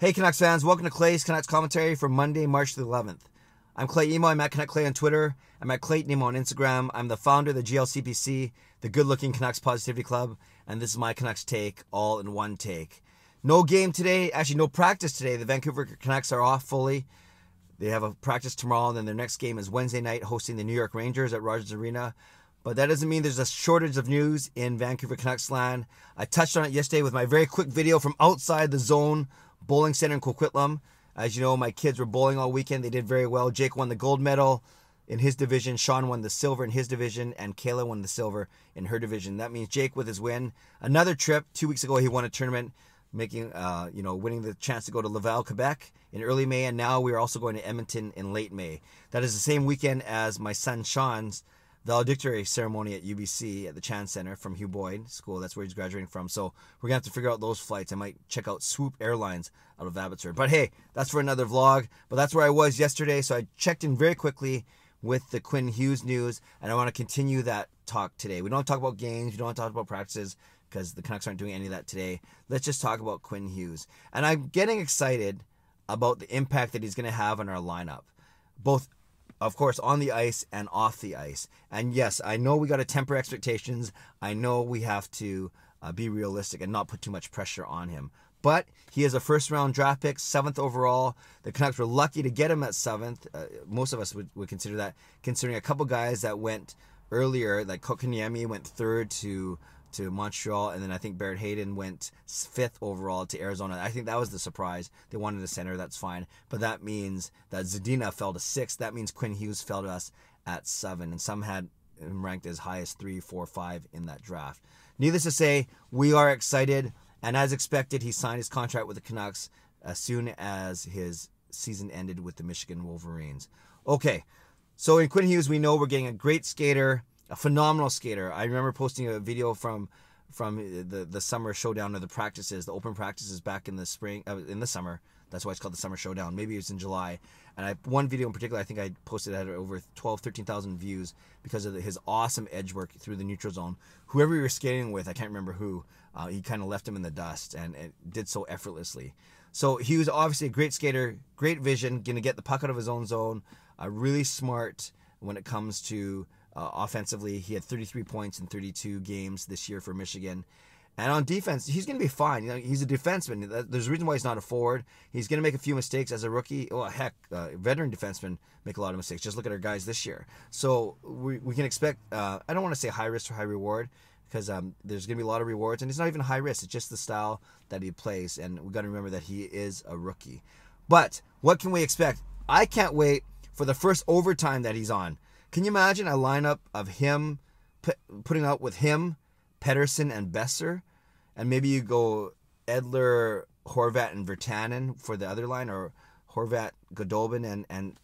Hey Canucks fans, welcome to Clay's Canucks commentary for Monday, March the 11th. I'm Clay Emo, I'm at Canuck Clay on Twitter, I'm at Clayton Emo on Instagram, I'm the founder of the GLCPC, the Good Looking Canucks Positivity Club, and this is my Canucks take, all in one take. No game today, actually no practice today. The Vancouver Canucks are off fully. They have a practice tomorrow, and then their next game is Wednesday night hosting the New York Rangers at Rogers Arena. But that doesn't mean there's a shortage of news in Vancouver Canucks land. I touched on it yesterday with my very quick video from outside the zone bowling center in Coquitlam. As you know, my kids were bowling all weekend. They did very well. Jake won the gold medal in his division. Sean won the silver in his division. And Kayla won the silver in her division. That means Jake with his win. Another trip. 2 weeks ago, he won a tournament, winning the chance to go to Laval, Quebec in early May. And now we are also going to Edmonton in late May. That is the same weekend as my son Sean's valedictory ceremony at UBC at the Chan Center from Hugh Boyd School. That's where he's graduating from. So we're going to have to figure out those flights. I might check out Swoop Airlines out of Abbotsford. But hey, that's for another vlog. But that's where I was yesterday. So I checked in very quickly with the Quinn Hughes news. And I want to continue that talk today. We don't talk about games. We don't talk about practices because the Canucks aren't doing any of that today. Let's just talk about Quinn Hughes. And I'm getting excited about the impact that he's going to have on our lineup. Both, of course, on the ice and off the ice. And yes, I know we got to temper expectations. I know we have to be realistic and not put too much pressure on him. But he is a first-round draft pick, 7th overall. The Canucks were lucky to get him at 7th. Most of us would consider that, considering a couple guys that went earlier, like Kotkaniemi went 3rd to Montreal, and then I think Barrett Hayden went 5th overall to Arizona. I think that was the surprise. They wanted a center, that's fine. But that means that Zadina fell to 6th. That means Quinn Hughes fell to us at 7, and some had him ranked as high as 3, 4, 5 in that draft. Needless to say, we are excited, and as expected, he signed his contract with the Canucks as soon as his season ended with the Michigan Wolverines. Okay, so in Quinn Hughes, we know we're getting a great skater, a phenomenal skater. I remember posting a video from the summer showdown of the practices, the open practices back in the spring, in the summer. That's why it's called the summer showdown. Maybe it was in July. And one video in particular, I think I posted at over 13,000 views because of his awesome edge work through the neutral zone. Whoever he was skating with, I can't remember who, he kind of left him in the dust and it did so effortlessly. So he was obviously a great skater, great vision, going to get the puck out of his own zone, really smart when it comes to offensively. He had 33 points in 32 games this year for Michigan. And on defense, he's going to be fine. He's a defenseman. There's a reason why he's not a forward. He's going to make a few mistakes as a rookie. Oh, heck, veteran defensemen make a lot of mistakes. Just look at our guys this year. So we can expect, I don't want to say high risk or high reward, because there's going to be a lot of rewards. And it's not even high risk. It's just the style that he plays. And we've got to remember that he is a rookie. But what can we expect? I can't wait for the first overtime that he's on. Can you imagine a lineup of him, putting out with him, Pettersson, and Besser? And maybe you go Edler, Horvat, and Virtanen for the other line, or Horvat, Goldobin, and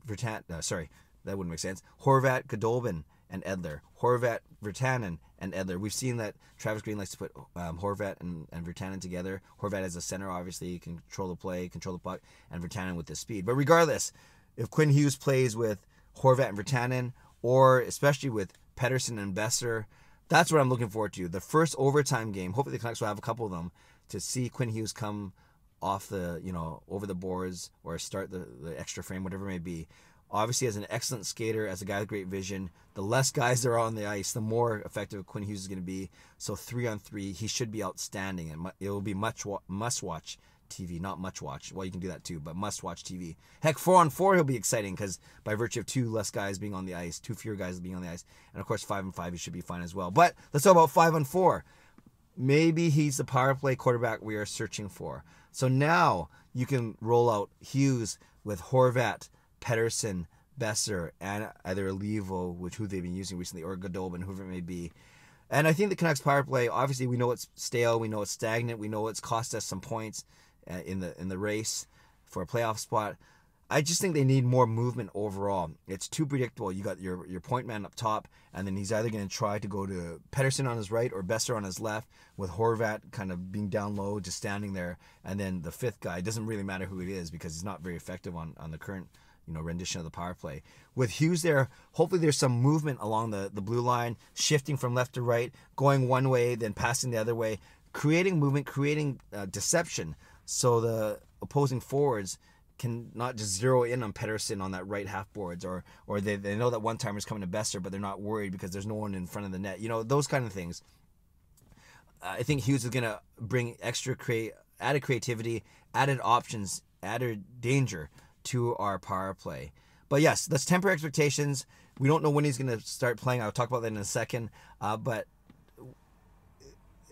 Virtanen. Sorry, that wouldn't make sense. Horvat, Goldobin, and Edler. Horvat, Virtanen, and Edler. We've seen that Travis Green likes to put Horvat and Virtanen together. Horvat as a center, obviously, he can control the play, control the puck, and Virtanen with the speed. But regardless, if Quinn Hughes plays with Horvat and Virtanen, or especially with Pettersson and Besser, that's what I'm looking forward to. The first overtime game. Hopefully the Canucks will have a couple of them to see Quinn Hughes come off the, over the boards or start the extra frame, whatever it may be. Obviously, as an excellent skater, as a guy with great vision, the less guys there are on the ice, the more effective Quinn Hughes is going to be. So 3-on-3, he should be outstanding, and it will be must-watch TV, not much watch. Well, you can do that too, but must watch TV. Heck, 4-on-4 he'll be exciting because by virtue of 2 less guys being on the ice, 2 fewer guys being on the ice, and of course 5-on-5 he should be fine as well. But let's talk about 5-on-4. Maybe he's the power play quarterback we are searching for. So now you can roll out Hughes with Horvat, Pettersson, Besser, and either Olivo, who they've been using recently, or Goldobin, whoever it may be. And I think the Canucks power play, obviously we know it's stale, we know it's stagnant, we know it's cost us some points in the race for a playoff spot. I just think they need more movement overall. It's too predictable. You got your point man up top, and then he's either going to try to go to Pettersson on his right or Besser on his left, with Horvat kind of being down low, just standing there, and then the 5th guy, it doesn't really matter who it is because he's not very effective on the current rendition of the power play. With Hughes there, hopefully there's some movement along the blue line, shifting from left to right, going one way, then passing the other way, creating movement, creating deception. so the opposing forwards can not just zero in on Pettersson on that right half boards, or they know that one timer's coming to Besser, but they're not worried because there's no one in front of the net. Those kind of things. I think Hughes is going to bring added creativity, added options, added danger to our power play. But yes, let's temper expectations. We don't know when he's going to start playing. I'll talk about that in a second. But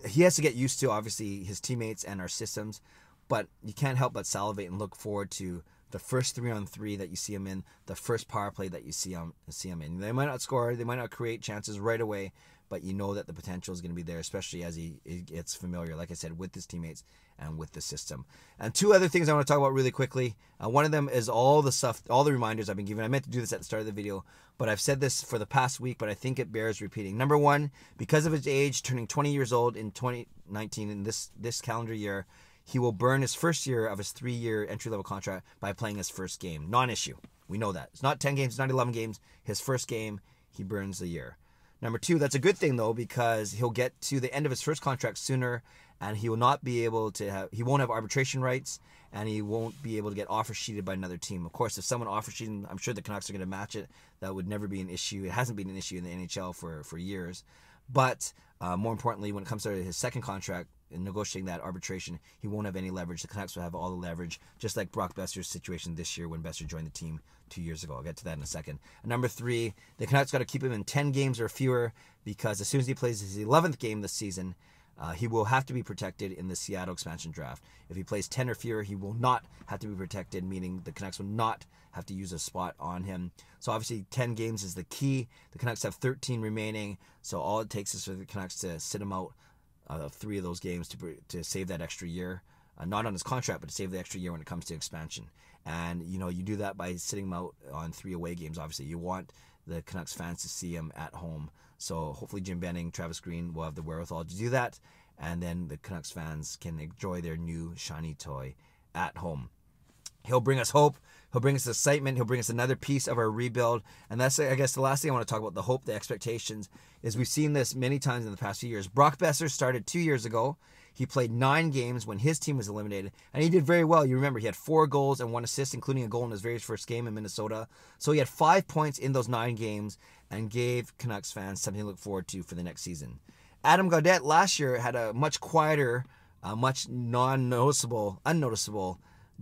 he has to get used to, obviously, his teammates and our systems. But you can't help but salivate and look forward to the first 3-on-3 that you see him in, the first power play that you see him in. They might not score, they might not create chances right away, but you know that the potential is going to be there, especially as he gets familiar, like I said, with his teammates and with the system. And two other things I want to talk about really quickly. One of them is all the reminders I've been given. I meant to do this at the start of the video, but I've said this for the past week, but I think it bears repeating. Number one, because of his age, turning 20 years old in 2019, in this calendar year, he will burn his first year of his 3-year entry-level contract by playing his first game. Non-issue. We know that. It's not 10 games, it's not 11 games. His first game, he burns the year. Number two, that's a good thing, though, because he'll get to the end of his first contract sooner, and he will not be able to he won't have arbitration rights, and he won't be able to get offer sheeted by another team. Of course, if someone offer sheeted, I'm sure the Canucks are going to match it. That would never be an issue. It hasn't been an issue in the NHL for years. But more importantly, when it comes to his second contract, in negotiating that arbitration, he won't have any leverage. The Canucks will have all the leverage, just like Brock Besser's situation this year when Besser joined the team 2 years ago. I'll get to that in a second. And number three, the Canucks got to keep him in 10 games or fewer, because as soon as he plays his 11th game this season, he will have to be protected in the Seattle expansion draft. If he plays 10 or fewer, he will not have to be protected, meaning the Canucks will not have to use a spot on him. So obviously 10 games is the key. The Canucks have 13 remaining, so all it takes is for the Canucks to sit him out 3 of those games to save that extra year. Not on his contract, but to save the extra year when it comes to expansion. And, you do that by sitting him out on 3 away games, obviously. You want the Canucks fans to see him at home. So hopefully Jim Benning, Travis Green will have the wherewithal to do that. And then the Canucks fans can enjoy their new shiny toy at home. He'll bring us hope. He'll bring us excitement. He'll bring us another piece of our rebuild. And that's, I guess, the last thing I want to talk about, the hope, the expectations, is we've seen this many times in the past few years. Brock Besser started 2 years ago. He played 9 games when his team was eliminated, and he did very well. You remember, he had 4 goals and 1 assist, including a goal in his very first game in Minnesota. So he had 5 points in those 9 games and gave Canucks fans something to look forward to for the next season. Adam Gaudette last year had a much quieter, much unnoticeable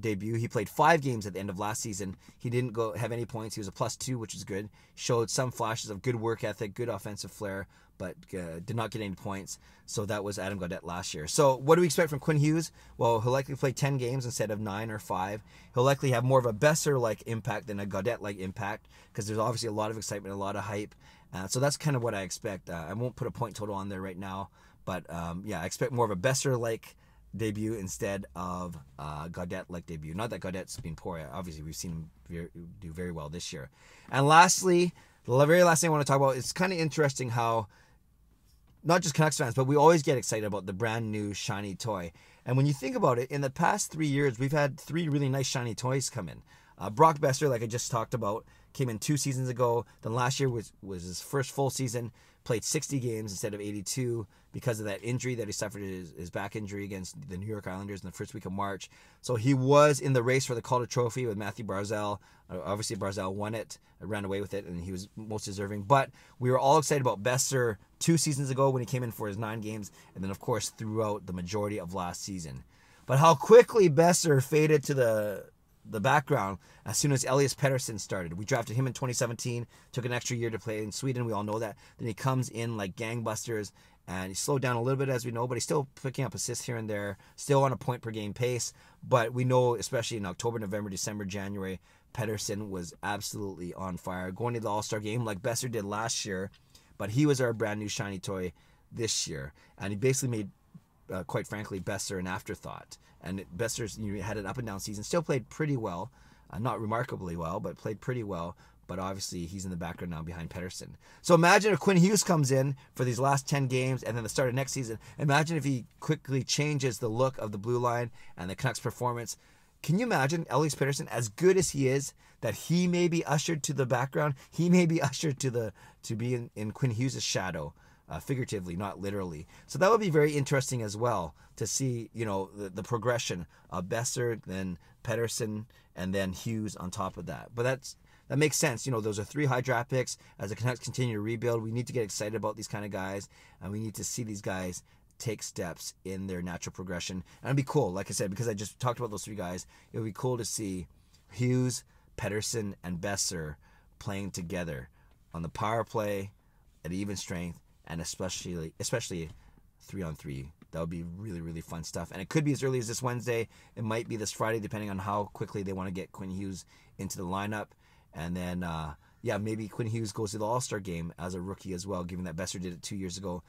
debut. He played 5 games at the end of last season. He didn't have any points. He was a +2, which is good. Showed some flashes of good work ethic, good offensive flair, but did not get any points. So that was Adam Gaudette last year. So what do we expect from Quinn Hughes? Well, he'll likely play 10 games instead of 9 or 5. He'll likely have more of a Besser-like impact than a Gaudette-like impact, because there's obviously a lot of excitement, a lot of hype. So that's kind of what I expect. I won't put a point total on there right now, but yeah, I expect more of a Besser-like debut instead of Gaudette-like debut. Not that Gaudette's been poor. Obviously, we've seen him do very well this year. And lastly, the very last thing I want to talk about, it's kind of interesting how not just Canucks fans, but we always get excited about the brand new shiny toy. And when you think about it, in the past 3 years, we've had 3 really nice shiny toys come in. Brock Besser, like I just talked about, came in 2 seasons ago. Then last year was his first full season. Played 60 games instead of 82 because of that injury that he suffered, his back injury against the New York Islanders in the first week of March. So he was in the race for the Calder Trophy with Matthew Barzal. Obviously, Barzal won it, ran away with it, and he was most deserving. But we were all excited about Besser 2 seasons ago when he came in for his 9 games, and then, of course, throughout the majority of last season. But how quickly Besser faded to the background as soon as Elias Pettersson started. We drafted him in 2017, took an extra year to play in Sweden, we all know that. Then he comes in like gangbusters, and he slowed down a little bit, as we know, but he's still picking up assists here and there, still on a point per game pace. But we know, especially in October, November, December, January, Pettersson was absolutely on fire, going to the All-Star game like Besser did last year, but he was our brand new shiny toy this year, and he basically made quite frankly, Besser an afterthought. And Besser's had an up and down season, still played pretty well, not remarkably well, but played pretty well. But obviously, he's in the background now behind Pettersson. So imagine if Quinn Hughes comes in for these last 10 games and then the start of next season. Imagine if he quickly changes the look of the blue line and the Canucks' performance. Can you imagine Elias Pettersson, as good as he is, that he may be ushered to the background? He may be ushered to be in Quinn Hughes' shadow figuratively, not literally. So that would be very interesting as well to see, the progression of Besser, then Pettersson, and then Hughes on top of that. But that makes sense. Those are 3 high draft picks. As the Canucks continue to rebuild, we need to get excited about these kind of guys, and we need to see these guys take steps in their natural progression. And it'd be cool, like I said, because I just talked about those 3 guys. It would be cool to see Hughes, Pettersson, and Besser playing together on the power play at even strength, and especially 3-on-3. That would be really, really fun stuff. And it could be as early as this Wednesday. It might be this Friday, depending on how quickly they want to get Quinn Hughes into the lineup. And then, maybe Quinn Hughes goes to the All-Star game as a rookie as well, given that Besser did it 2 years ago,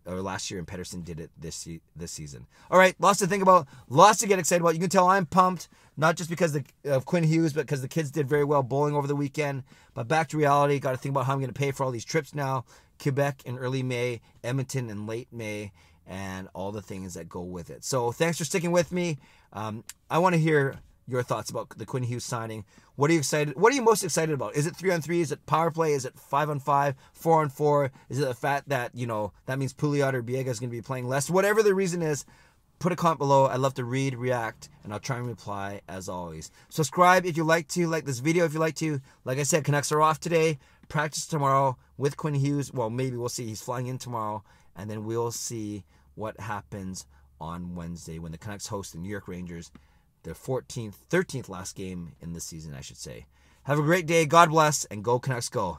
or last year, and Pettersson did it this season. All right, lots to think about, lots to get excited about. You can tell I'm pumped, not just because of Quinn Hughes, but because the kids did very well bowling over the weekend. But back to reality, got to think about how I'm going to pay for all these trips now. Quebec in early May, Edmonton in late May, and all the things that go with it. So thanks for sticking with me. I want to hear your thoughts about the Quinn Hughes signing. What are you excited? What are you most excited about? Is it 3-on-3? Is it power play? Is it 5-on-5? 4-on-4? Is it the fact that that means Pouliot or Biega is going to be playing less? Whatever the reason is, put a comment below. I'd love to read, react, and I'll try and reply as always. Subscribe if you like to. Like this video if you like to. Like I said, Canucks are off today. Practice tomorrow with Quinn Hughes. Well, maybe we'll see. He's flying in tomorrow, and then we'll see what happens on Wednesday when the Canucks host the New York Rangers. Their 13th last game in the season, I should say. Have a great day. God bless, and go Canucks go.